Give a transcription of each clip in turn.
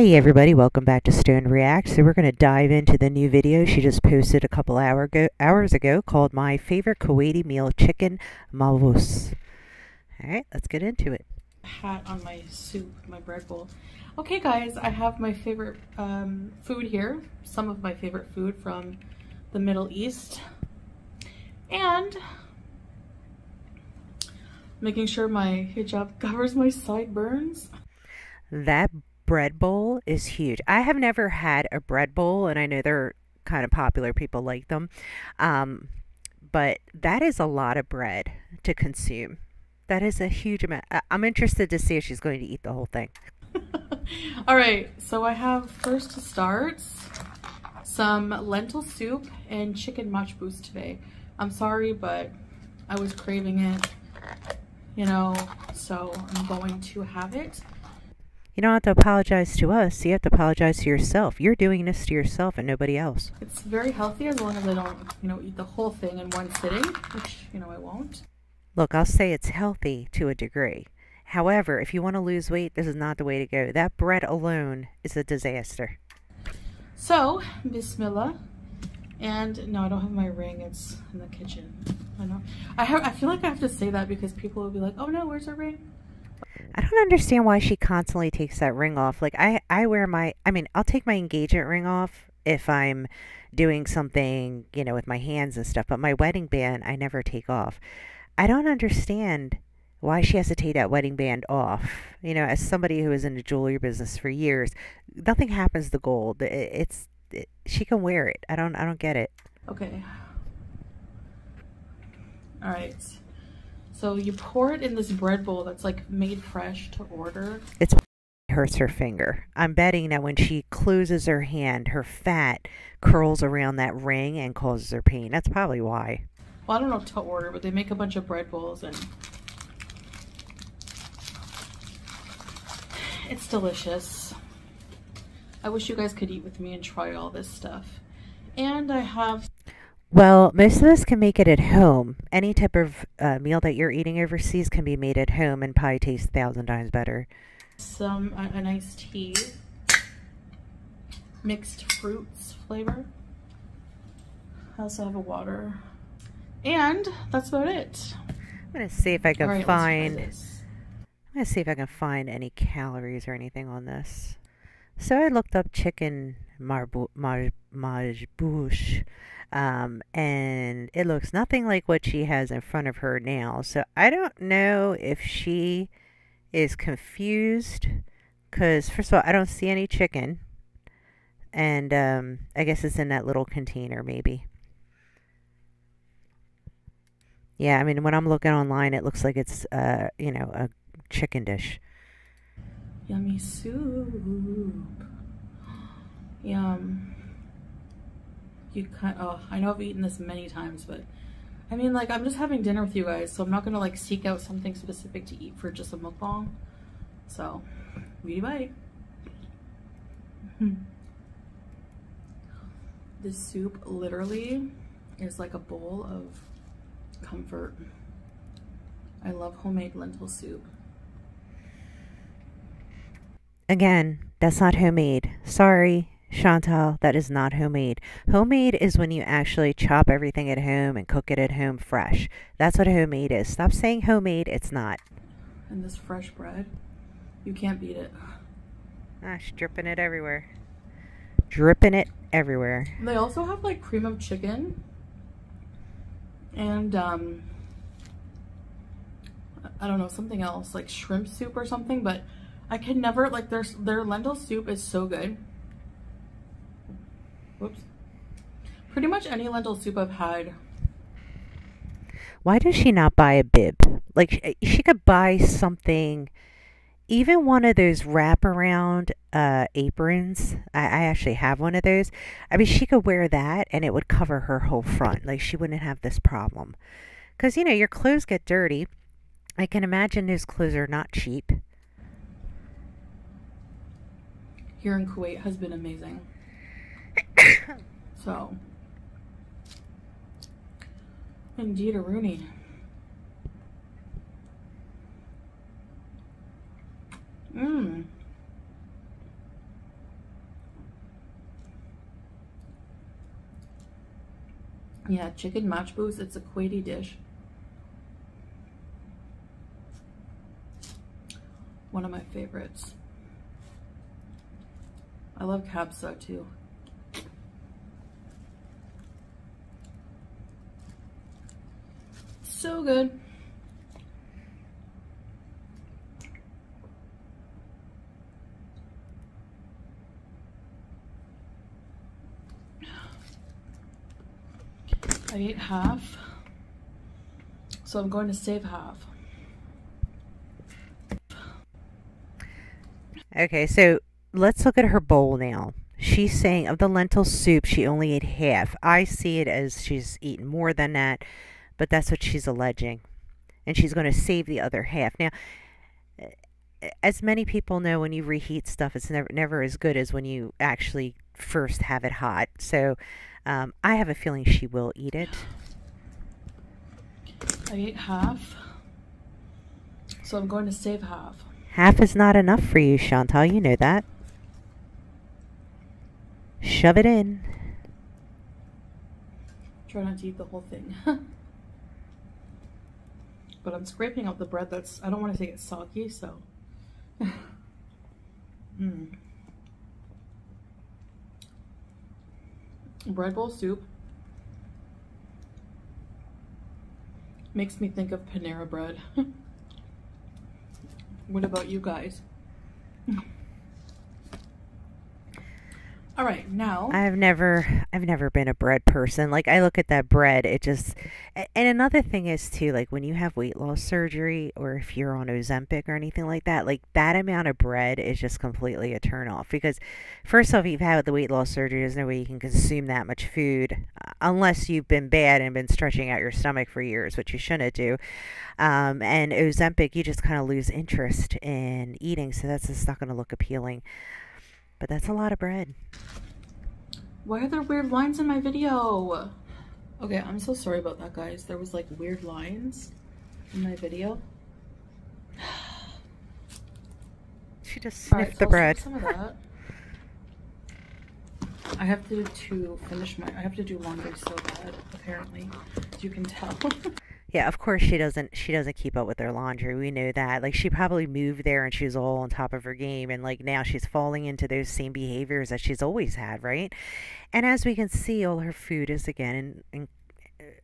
Hey everybody, welcome back to Stone Reacts. So we're going to dive into the new video she just posted a couple hours ago called My Favorite Kuwaiti Meal Chicken Majbous. Alright, let's get into it. Hat on my soup, my bread bowl. Okay guys, I have my favorite food here. Some of my favorite food from the Middle East. And making sure my hijab covers my sideburns. That bread bowl is huge. I have never had a bread bowl, and I know they're kind of popular. People like them. But that is a lot of bread to consume. That is a huge amount. I'm interested to see if she's going to eat the whole thing. All right, so I have first to start some lentil soup and chicken majbous today. I'm sorry, but I was craving it, you know, so I'm going to have it. You don't have to apologize to us. You have to apologize to yourself. You're doing this to yourself and nobody else. It's very healthy as long as I don't, you know, eat the whole thing in one sitting, which, you know, I won't. Look, I'll say it's healthy to a degree. However, if you want to lose weight, this is not the way to go. That bread alone is a disaster. So, bismillah. And no, I don't have my ring. It's in the kitchen. I know. I feel like I have to say that because people will be like, "Oh no, where's her ring?" I don't understand why she constantly takes that ring off. Like I wear I'll take my engagement ring off if I'm doing something, you know, with my hands and stuff, but my wedding band I never take off. I don't understand why she has to take that wedding band off. You know, as somebody who is in the jewelry business for years, nothing happens to gold. She can wear it. I don't get it. Okay. All right. So you pour it in this bread bowl that's like made fresh to order. It hurts her finger. I'm betting that when she closes her hand, her fat curls around that ring and causes her pain. That's probably why. Well, I don't know to order, but they make a bunch of bread bowls and it's delicious. I wish you guys could eat with me and try all this stuff. And I have... Well, most of us can make it at home. Any type of meal that you're eating overseas can be made at home and probably tastes 1,000 times better. A nice tea, mixed fruits flavor. I also have a water, and that's about it. I'm gonna see if I can I'm gonna see if I can find any calories or anything on this. So I looked up chicken majbous, and it looks nothing like what she has in front of her now. So I don't know if she is confused, because first of all, I don't see any chicken, and I guess it's in that little container maybe. Yeah, I mean, when I'm looking online, it looks like it's you know, a chicken dish. Yummy soup. Yum. I know I've eaten this many times, but I mean, like, I'm just having dinner with you guys, so I'm not gonna like seek out something specific to eat for just a mukbang. So, weedy bite. This soup literally is like a bowl of comfort. I love homemade lentil soup. Again, that's not homemade. Sorry, Chantal, that is not homemade. Homemade is when you actually chop everything at home and cook it at home fresh. That's what homemade is. Stop saying homemade, it's not. And this fresh bread, you can't beat it. Gosh, dripping it everywhere. Dripping it everywhere. They also have like cream of chicken and I don't know, something else, like shrimp soup or something, but I can never, like, their lentil soup is so good. Whoops. Pretty much any lentil soup I've had. Why does she not buy a bib? Like, she could buy something, even one of those wraparound aprons. I actually have one of those. I mean, she could wear that and it would cover her whole front. Like, she wouldn't have this problem. Because, you know, your clothes get dirty. I can imagine those clothes are not cheap. Here in Kuwait has been amazing. So, indeed a Rooney. Yeah, chicken Majbous. It's a Kuwaiti dish. One of my favorites. I love kabsa too. So good. I ate half, so I'm going to save half. Okay, so let's look at her bowl now. She's saying of the lentil soup, she only ate half. I see it as she's eaten more than that, but that's what she's alleging. And she's going to save the other half. Now, as many people know, when you reheat stuff, it's never as good as when you actually first have it hot. So I have a feeling she will eat it. I ate half, so I'm going to save half. Half is not enough for you, Chantal. You know that. Shove it in. Try not to eat the whole thing. But I'm scraping out the bread that's, I don't want to say it's soggy, so. Bread bowl soup makes me think of Panera bread. What about you guys? All right, now I've never been a bread person. Like I look at that bread, it just and another thing is too, like when you have weight loss surgery or if you're on Ozempic or anything like that amount of bread is just completely a turn off because first off, if you've had the weight loss surgery, there's no way you can consume that much food unless you've been bad and been stretching out your stomach for years, which you shouldn't do. And Ozempic, you just kind of lose interest in eating, so that's just not going to look appealing. But that's a lot of bread. Why are there weird lines in my video? Okay, I'm so sorry about that, guys. There was like weird lines in my video. She just sniffed the bread. Some of that. I have to finish I have to do laundry so bad, apparently, as you can tell. Yeah, of course she doesn't keep up with her laundry. We know that. Like she probably moved there and she was all on top of her game and like now she's falling into those same behaviors that she's always had, right? And as we can see, all her food is again in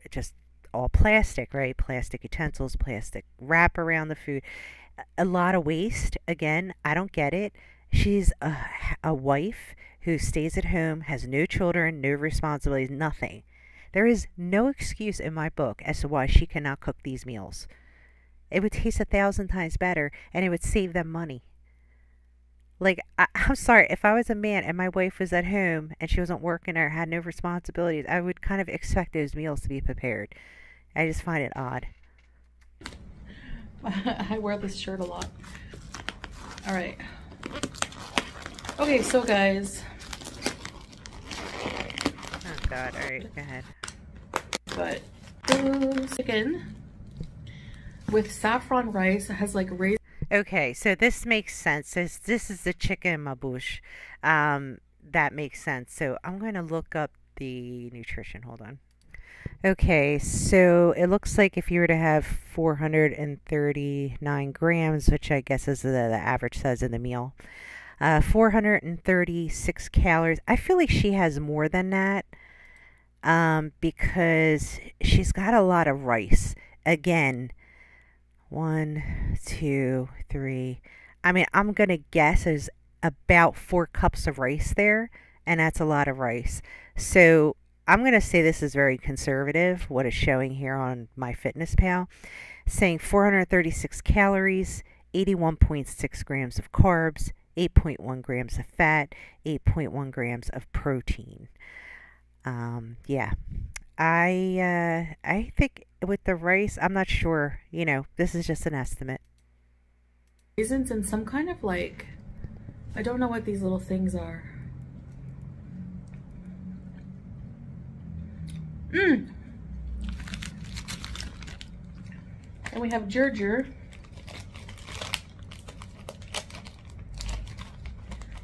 just all plastic, right? Plastic utensils, plastic wrap around the food. A lot of waste. Again, I don't get it. She's a wife who stays at home, has no children, no responsibilities, nothing. There is no excuse in my book as to why she cannot cook these meals. It would taste 1,000 times better and it would save them money. Like, I'm sorry, if I was a man and my wife was at home and she wasn't working or had no responsibilities, I would kind of expect those meals to be prepared. I just find it odd. I wear this shirt a lot. All right. Okay, so guys. Oh, God. All right, go ahead. But chicken with saffron rice has like raisins. Okay, so this makes sense. This is the chicken Majbous. That makes sense. So I'm going to look up the nutrition. Hold on. Okay, so it looks like if you were to have 439 grams, which I guess is the average says in the meal, 436 calories. I feel like she has more than that. Because she's got a lot of rice. Again, 1, 2, 3. I mean, I'm going to guess there's about 4 cups of rice there, and that's a lot of rice. So I'm going to say this is very conservative, what it's showing here on MyFitnessPal, saying 436 calories, 81.6 grams of carbs, 8.1 grams of fat, 8.1 grams of protein. Yeah, I think with the rice, I'm not sure, this is just an estimate. Raisins and some kind of like, I don't know what these little things are. And we have ginger.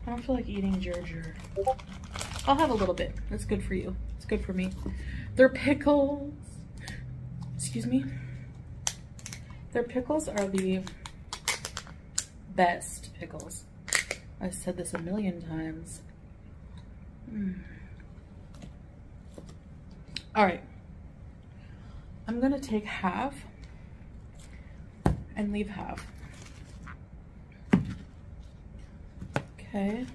I don't feel like eating ginger. I'll have a little bit. That's good for you. It's good for me. Their pickles, excuse me, their pickles are the best pickles. I've said this a million times. All right, I'm gonna take half and leave half. Okay.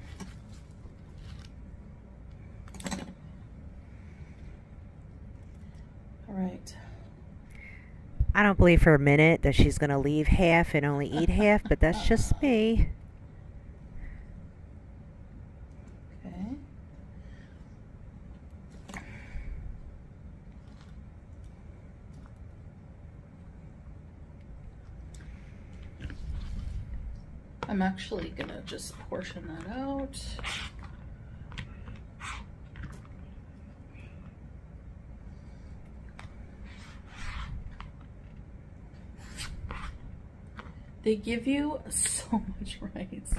All right. I don't believe for a minute that she's going to leave half and only eat half, but that's just me. Okay. I'm actually gonna just portion that out. They give you so much rice.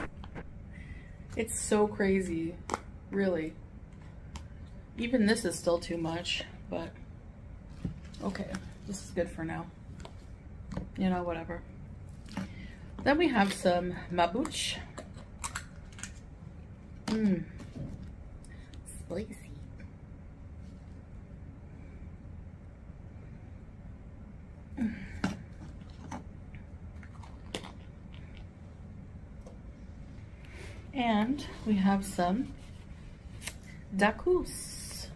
It's so crazy, really. Even this is still too much, but okay, this is good for now. You know, whatever. Then we have some Majbous. Spicy. And we have some Dacus.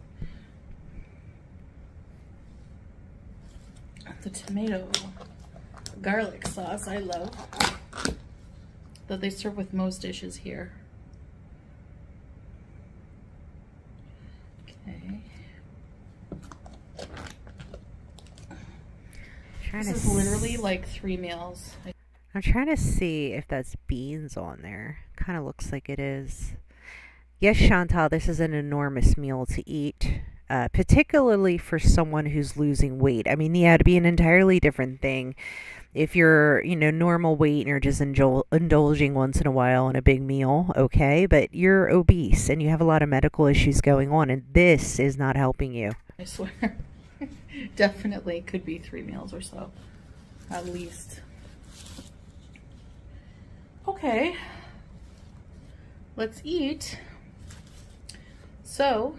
The tomato garlic sauce I love, that they serve with most dishes here. Okay. This is literally like 3 meals. I'm trying to see if that's beans on there. Kind of looks like it is. Yes, Chantal, this is an enormous meal to eat, particularly for someone who's losing weight. I mean, yeah, it'd be an entirely different thing if you're, you know, normal weight and you're just indulging once in a while in a big meal, okay? But you're obese and you have a lot of medical issues going on, and this is not helping you. I swear. Definitely could be 3 meals or so, at least. Okay, let's eat. So,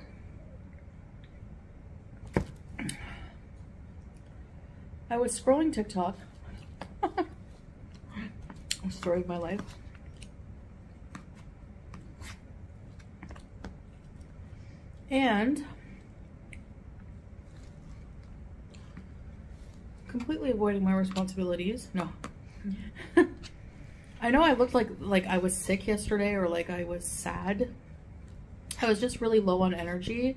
I was scrolling TikTok. Story of my life. And completely avoiding my responsibilities. No. I know I looked like I was sick yesterday, or like I was sad. I was just really low on energy,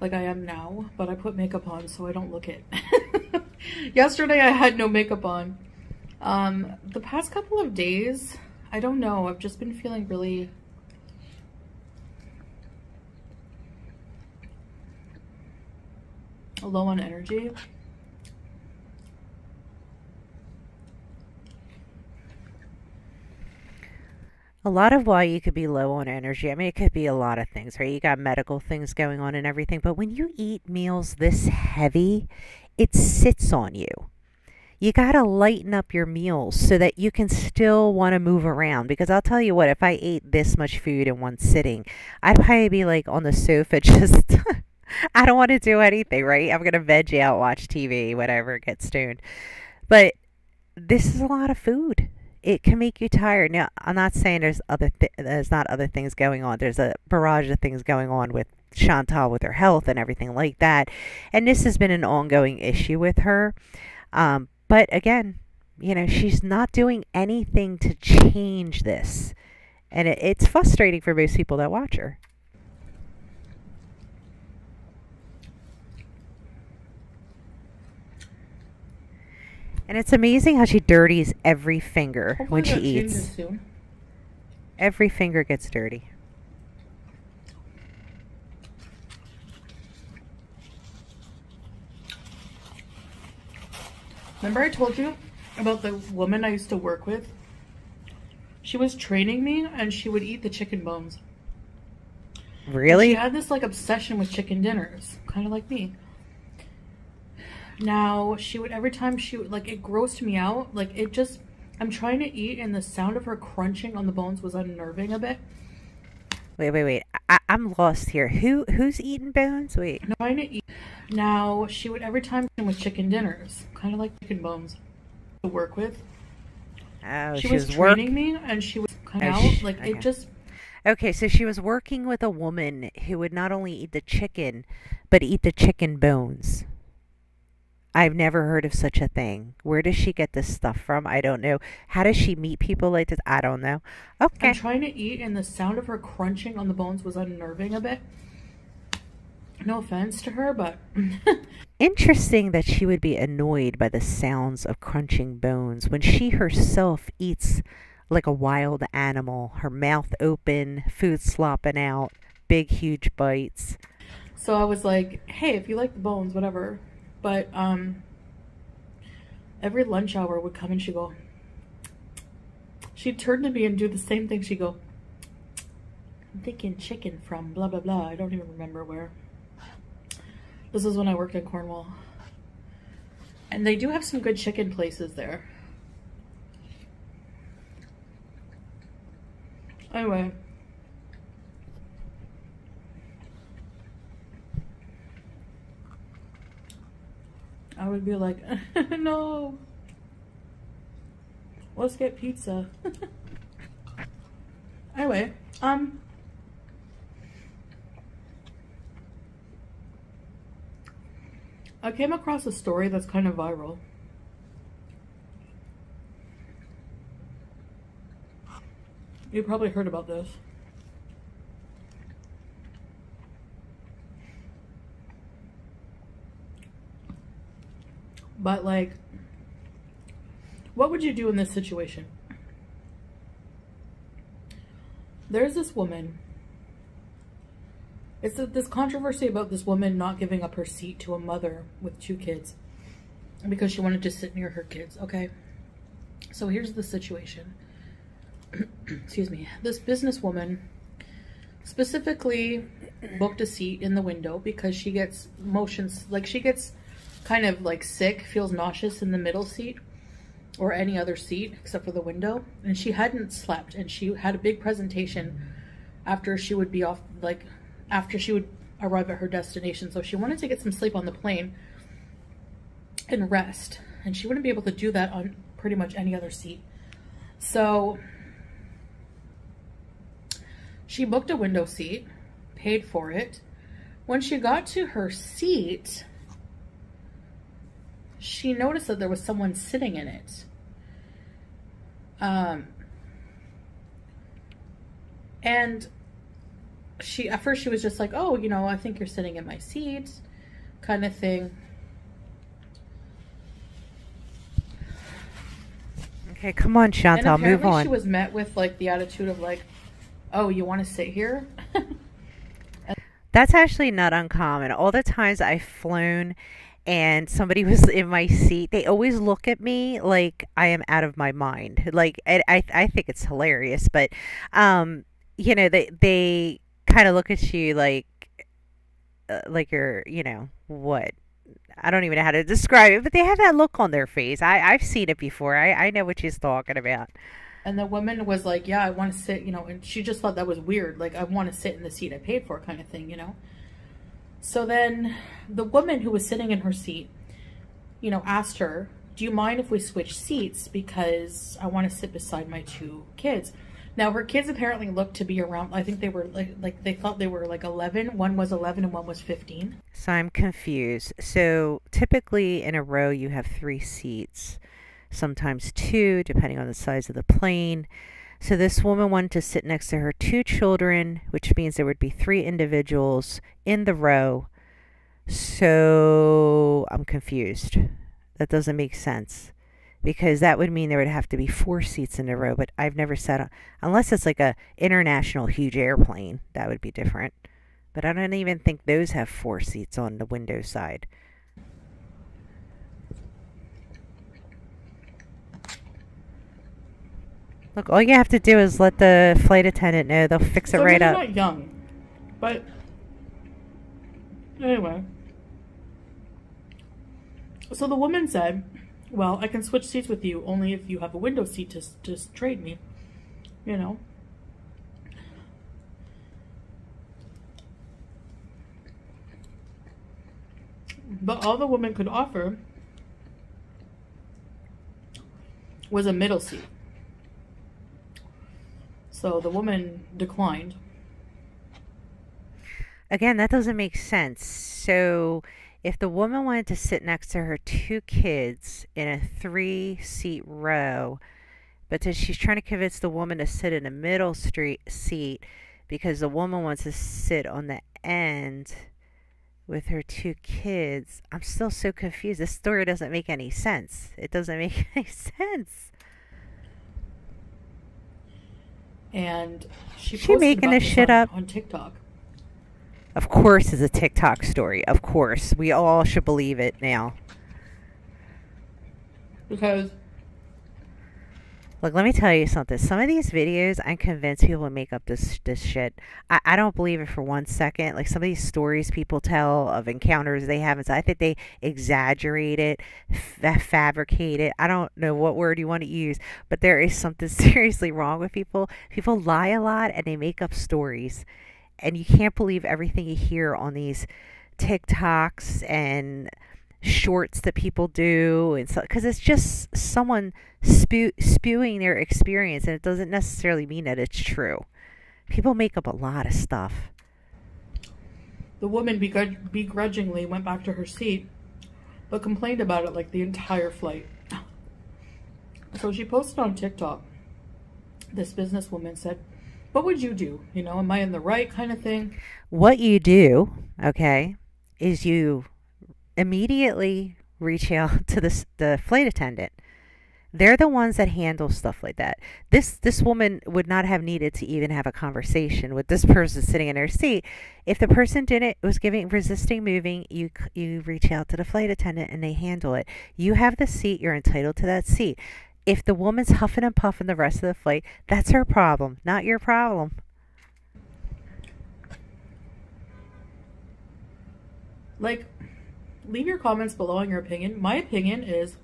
like I am now, but I put makeup on so I don't look it. Yesterday I had no makeup on. The past couple of days, I don't know, I've just been feeling really low on energy. A lot of why you could be low on energy, I mean, it could be a lot of things, right? You got medical things going on and everything, but when you eat meals this heavy, it sits on you. You got to lighten up your meals so that you can still want to move around. Because I'll tell you what, if I ate this much food in one sitting, I'd probably be like on the sofa just, I don't want to do anything, right? I'm going to veg out, watch TV, whatever, get stoned. But this is a lot of food. It can make you tired. Now, I'm not saying there's not other things going on. There's a barrage of things going on with Chantal with her health and everything like that. And this has been an ongoing issue with her. But again, you know, she's not doing anything to change this. And it's frustrating for most people that watch her. And it's amazing how she dirties every finger when she eats. Every finger gets dirty. Remember I told you about the woman I used to work with? She was training me and she would eat the chicken bones. Really? And she had this like obsession with chicken dinners, kind of like me. Now, she would, every time she would, like, it grossed me out. Like, it just, I'm trying to eat, and the sound of her crunching on the bones was unnerving a bit. Wait. I'm lost here. Who's eating bones? Wait. I'm trying to eat. Now, she would, every time with chicken dinners, kind of like chicken bones to work with. Oh, She she was was work. training me, and she was kind Oh, of out. Like, it okay. just, Okay, so she was working with a woman who would not only eat the chicken, but eat the chicken bones. I've never heard of such a thing. Where does she get this stuff from? I don't know. How does she meet people like this? I don't know. I'm Okay. trying to eat, and the sound of her crunching on the bones was unnerving a bit. No offense to her, but Interesting that she would be annoyed by the sounds of crunching bones when she herself eats like a wild animal, her mouth open, food slopping out, big, huge bites. so I was like, hey, if you like the bones, whatever. But every lunch hour would come and she'd turn to me and do the same thing. She'd go, I'm thinking chicken from blah, blah, blah. I don't even remember where. This is when I worked in Cornwall. And they do have some good chicken places there. Anyway. I would be like, no, let's get pizza. Anyway, I came across a story that's kind of viral. You probably heard about this. But like, what would you do in this situation? There's this woman. It's this controversy about this woman not giving up her seat to a mother with 2 kids because she wanted to sit near her kids, okay? So here's the situation. Excuse me. This businesswoman specifically booked a seat in the window because she gets motions, like she gets kind of like sick, feels nauseous in the middle seat or any other seat except for the window. And she hadn't slept, and she had a big presentation after she would be off, like after she would arrive at her destination. So she wanted to get some sleep on the plane and rest, and she wouldn't be able to do that on pretty much any other seat. So she booked a window seat, paid for it. When she got to her seat, she noticed that there was someone sitting in it. And at first she was just like, oh, you know, I think you're sitting in my seat, kind of thing. Okay, come on, And Chantal, move apparently she on. was met with like the attitude of like, oh, you want to sit here? That's actually not uncommon. All the times I've flown and somebody was in my seat, they always look at me like I am out of my mind. Like, and I think it's hilarious, but they kind of look at you like you're, what? I don't even know how to describe it, but they have that look on their face. I've seen it before. I know what she's talking about. And the woman was like, yeah, I want to sit, you know, and she just thought that was weird. Like, I want to sit in the seat I paid for, kind of thing, you know? So then the woman who was sitting in her seat, you know, asked her, do you mind if we switch seats? Because I want to sit beside my 2 kids. Now, her kids apparently looked to be around, I think they were like they thought they were like 11. One was 11 and one was 15. So I'm confused. So typically in a row you have 3 seats, sometimes 2, depending on the size of the plane. So this woman wanted to sit next to her 2 children, which means there would be 3 individuals in the row. So I'm confused. That doesn't make sense. Because that would mean there would have to be 4 seats in a row, but I've never sat on, unless it's like a international huge airplane, that would be different. But I don't even think those have 4 seats on the window side. Look, all you have to do is let the flight attendant know. They'll fix it So right maybe up. not young, but anyway. So the woman said, well, I can switch seats with you only if you have a window seat to trade me, you know. But all the woman could offer was a middle seat. So the woman declined. Again, that doesn't make sense. So, if the woman wanted to sit next to her two kids in a three-seat row, but then she's trying to convince the woman to sit in a middle street seat because the woman wants to sit on the end with her two kids, I'm still so confused. This story doesn't make any sense. It doesn't make any sense. And she Is she posted making about this this shit up? on TikTok. Of course, it's a TikTok story. Of course. We all should believe it now. Because, Look, let me tell you something. Some of these videos, I'm convinced people will make up this shit. I don't believe it for 1 second. Like, some of these stories people tell of encounters they have, I think they exaggerate it, fabricate it. I don't know what word you want to use, but there is something seriously wrong with people. People lie a lot and they make up stories. And you can't believe everything you hear on these TikToks and shorts that people do, and so because it's just someone spewing their experience, and it doesn't necessarily mean that it's true. People make up a lot of stuff. the woman begrudgingly went back to her seat, but complained about it like the entire flight. So she posted on TikTok. This businesswoman said, what would you do? You know, am I in the right kind of thing? What you do, okay, is you immediately reach out to the flight attendant. They're the ones that handle stuff like that. This woman would not have needed to even have a conversation with this person sitting in her seat. If the person was resisting moving, you reach out to the flight attendant and they handle it. You have the seat. You're entitled to that seat. If the woman's huffing and puffing the rest of the flight, that's her problem, not your problem. Like, leave your comments below on your opinion. My opinion is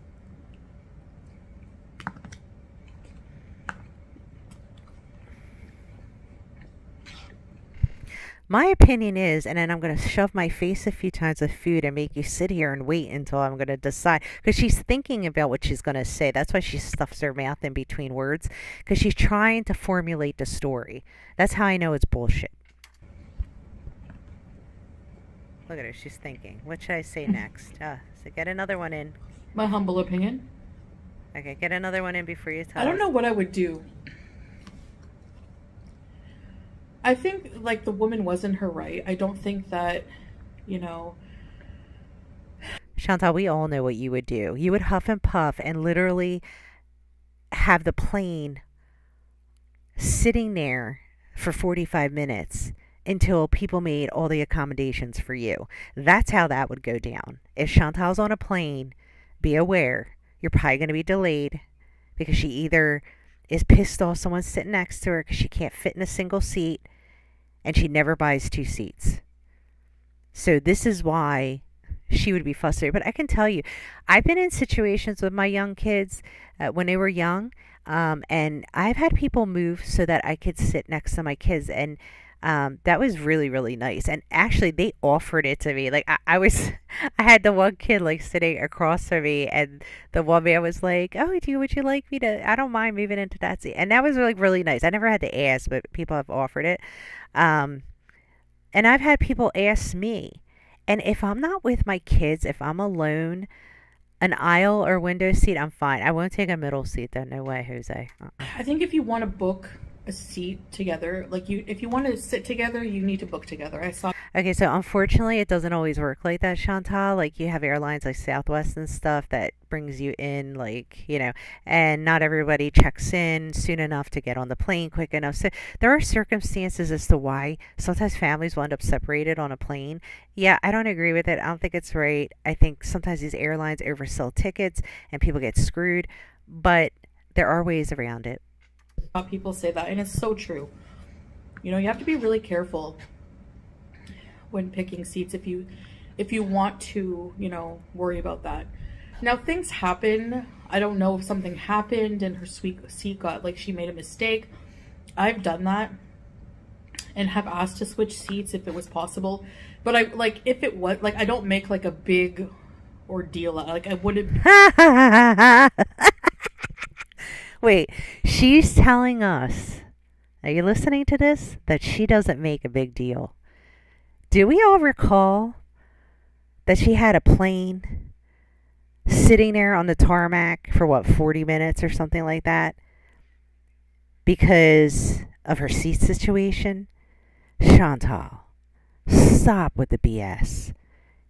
and then I'm going to shove my face a few times with food and make you sit here and wait until I'm going to decide. Because she's thinking about what she's going to say. That's why she stuffs her mouth in between words. Because she's trying to formulate the story. That's how I know it's bullshit. Look at her. She's thinking. What should I say next? So get another one in. my humble opinion. Okay, get another one in before you tell I don't us. know what I would do. I think, like, the woman was in her right. I don't think that, you know... Chantal, we all know what you would do. You would huff and puff and literally have the plane sitting there for 45 minutes until people made all the accommodations for you. That's how that would go down. If Chantal's on a plane, be aware, you're probably going to be delayed because she either is pissed off someone's sitting next to her because she can't fit in a single seat, and she never buys two seats. So this is why she would be frustrated. But I can tell you, I've been in situations with my young kids when they were young, and I've had people move so that I could sit next to my kids, and that was really, really nice. And actually, they offered it to me. Like, I had the one kid like sitting across from me, and the one man was like, "Oh, would you like me to? I don't mind moving into that seat." And that was like really nice. I never had to ask, but people have offered it. And I've had people ask me, and if I'm not with my kids, if I'm alone, an aisle or window seat, I'm fine. I won't take a middle seat though. No way, Jose. I think if you want to book a seat together, like, if you want to sit together, you need to book together. I saw... Okay, so unfortunately, it doesn't always work like that, Chantal. Like, you have airlines like Southwest and stuff that brings you in, like, you know, and not everybody checks in soon enough to get on the plane quick enough. So there are circumstances as to why sometimes families will end up separated on a plane. Yeah, I don't agree with it. I don't think it's right. I think sometimes these airlines oversell tickets and people get screwed, but there are ways around it. People say that, and it's so true. You know, you have to be really careful when picking seats if you want to, you know, worry about that. Now things happen. I don't know if something happened and her seat got, like, she made a mistake. I've done that and have asked to switch seats if it was possible. But I, like, if it was, like, I don't make, like, a big ordeal. Like, I wouldn't. Wait, she's telling us, are you listening to this? That she doesn't make a big deal. Do we all recall that she had a plane sitting there on the tarmac for what, 40 minutes or something like that because of her seat situation? Chantal, stop with the BS.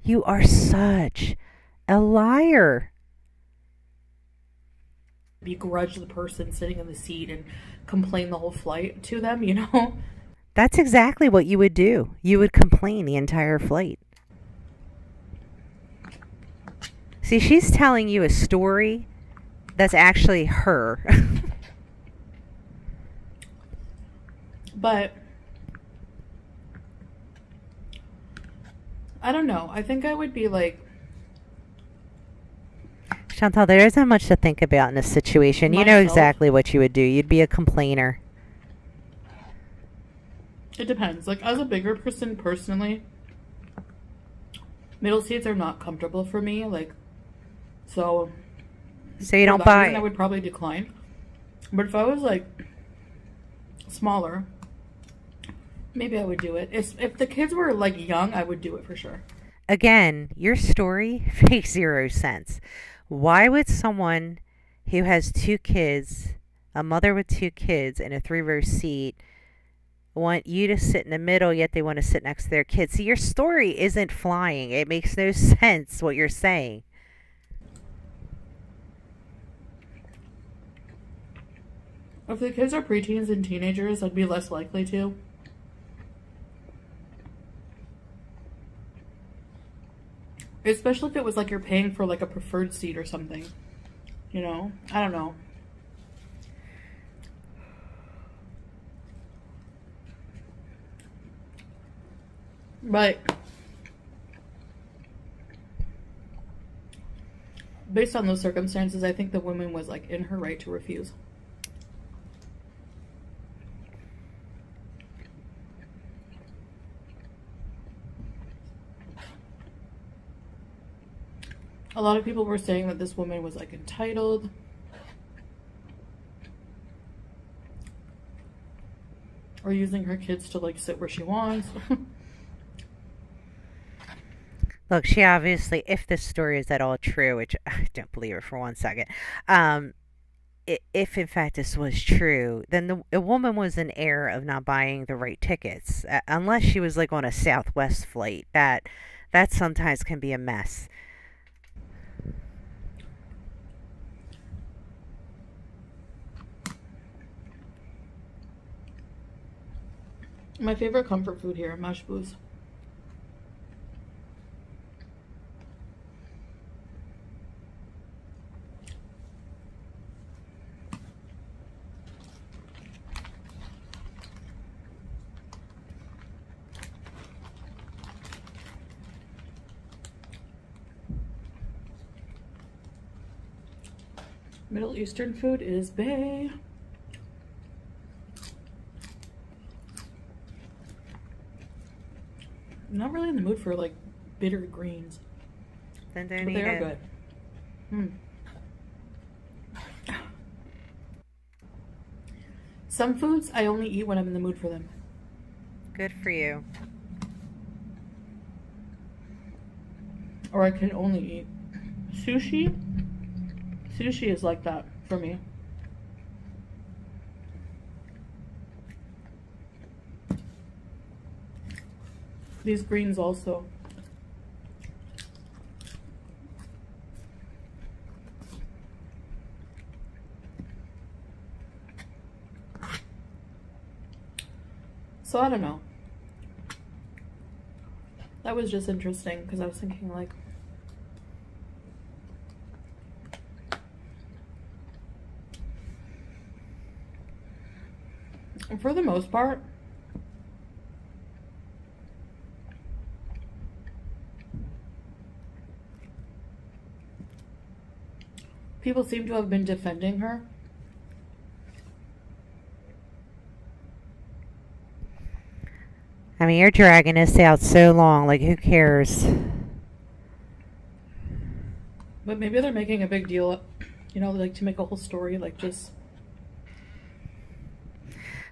You are such a liar. Begrudge the person sitting in the seat and complain the whole flight to them, you know? That's exactly what you would do. You would complain the entire flight. See, she's telling you a story that's actually her. But I don't know. I think I would be like, Chantal, there isn't much to think about in this situation. You know myself. exactly what you would do. You'd be a complainer. It depends. Like, as a bigger person, personally, middle seats are not comfortable for me. Like, so you don't buy it. I would probably decline. But if I was like smaller, maybe I would do it. If the kids were like young, I would do it for sure. Again, your story makes zero sense. Why would someone who has two kids, a mother with two kids in a 3-row seat, want you to sit in the middle, yet they want to sit next to their kids? See, your story isn't flying. It makes no sense what you're saying. If the kids are preteens and teenagers, I'd be less likely to. Especially if it was like you're paying for like a preferred seat or something. You know? I don't know. But based on those circumstances, I think the woman was like in her right to refuse. A lot of people were saying that this woman was like entitled. Or using her kids to like sit where she wants. Look, she obviously, if this story is at all true, which I don't believe it for 1 second, if in fact this was true, then the woman was in error of not buying the right tickets, unless she was like on a Southwest flight. That sometimes can be a mess. My favorite comfort food here, Majbous. Middle Eastern food is bae. I'm not really in the mood for like bitter greens. Then don't but eat they are it. good. Some foods I only eat when I'm in the mood for them. Good for you. Or I can only eat sushi. Sushi is like that for me. These greens also. So I don't know. That was just interesting because I was thinking like, for the most part, people seem to have been defending her. I mean, you're dragging this out so long. Like, who cares? But maybe they're making a big deal, you know, like to make a whole story, like just.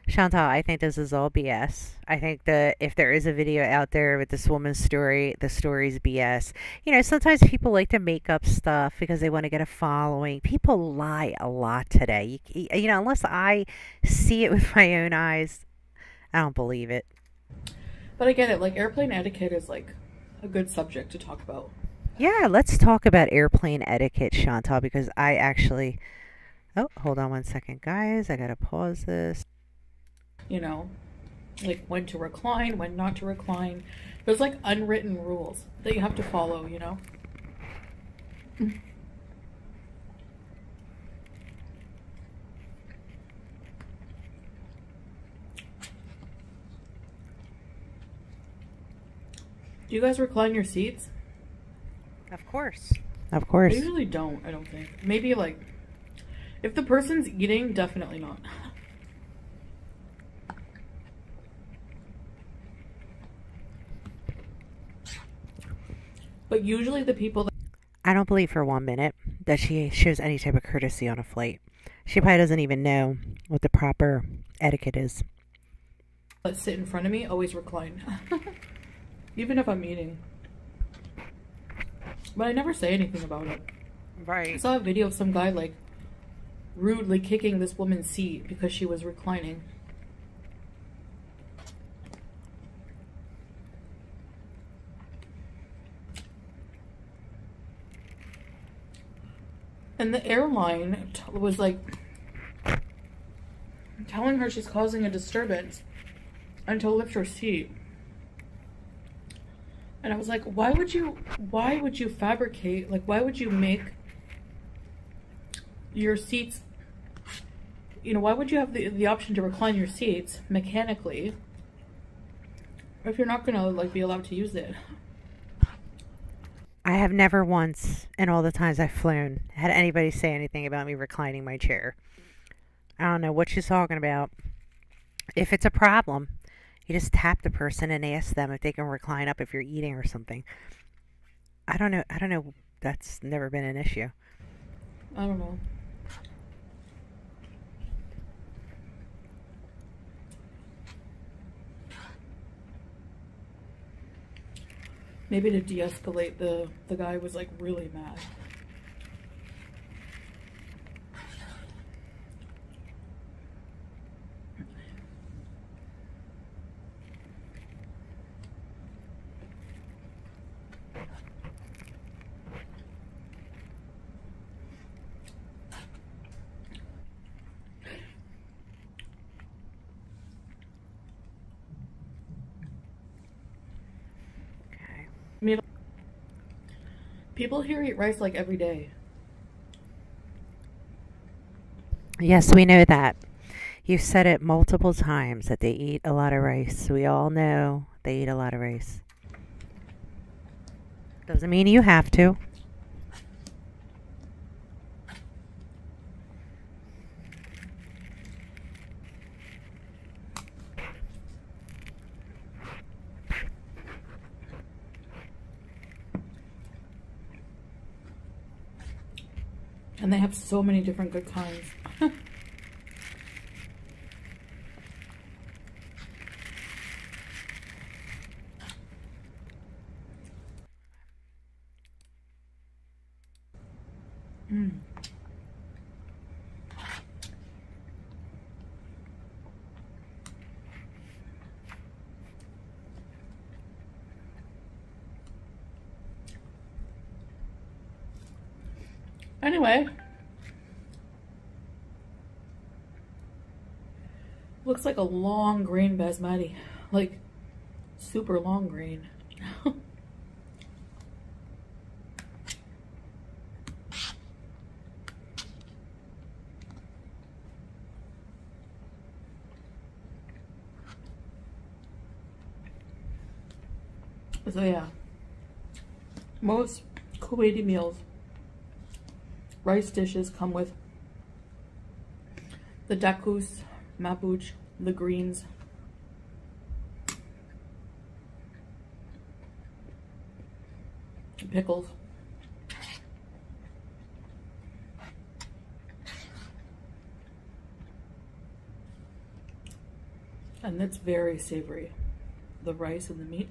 Chantal, I think this is all BS. I think that if there is a video out there with this woman's story, the story's BS. You know, sometimes people like to make up stuff because they want to get a following. People lie a lot today. You know, unless I see it with my own eyes, I don't believe it. But I get it, like airplane etiquette is like a good subject to talk about. Yeah, let's talk about airplane etiquette, Chantal, because I actually. Oh, hold on one second, guys. I gotta pause this. You know, like when to recline, when not to recline. There's like unwritten rules that you have to follow, you know? Do you guys recline your seats? Of course. Of course. I usually don't, I don't think. Maybe like, if the person's eating, definitely not. But usually the people that I don't believe for 1 minute that she shows any type of courtesy on a flight. She probably doesn't even know what the proper etiquette is. sit in front of me always recline. Even if I'm eating. But I never say anything about it. Right. I saw a video of some guy like rudely kicking this woman's seat because she was reclining. And the airline was like telling her she's causing a disturbance and to lift her seat. And I was like, why would you fabricate, like why would you make your seats, you know, why would you have the option to recline your seats mechanically if you're not gonna like be allowed to use it? I have never once, in all the times I've flown, had anybody say anything about me reclining my chair. I don't know what she's talking about. If it's a problem, you just tap the person and ask them if they can recline up if you're eating or something. I don't know. That's never been an issue. I don't know. Maybe to de-escalate, the guy was like really mad. I mean, people here eat rice like every day. Yes, we know that. You've said it multiple times that they eat a lot of rice. We all know they eat a lot of rice. Doesn't mean you have to. And they have so many different good kinds. Mm. Anyway, looks like a long grain basmati, like super long grain. So yeah, most Kuwaiti meals rice dishes come with the dakus, mapuch, the greens, pickles, and it's very savory. The rice and the meat.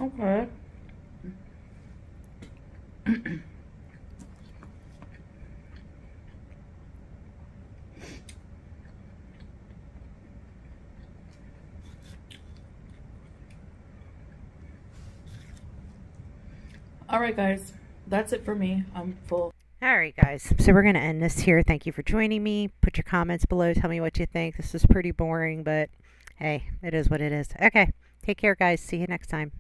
Okay. All right, guys, that's it for me. I'm full. All right, guys. So we're going to end this here. Thank you for joining me. Put your comments below. Tell me what you think. This is pretty boring, but hey, it is what it is. Okay. Take care, guys. See you next time.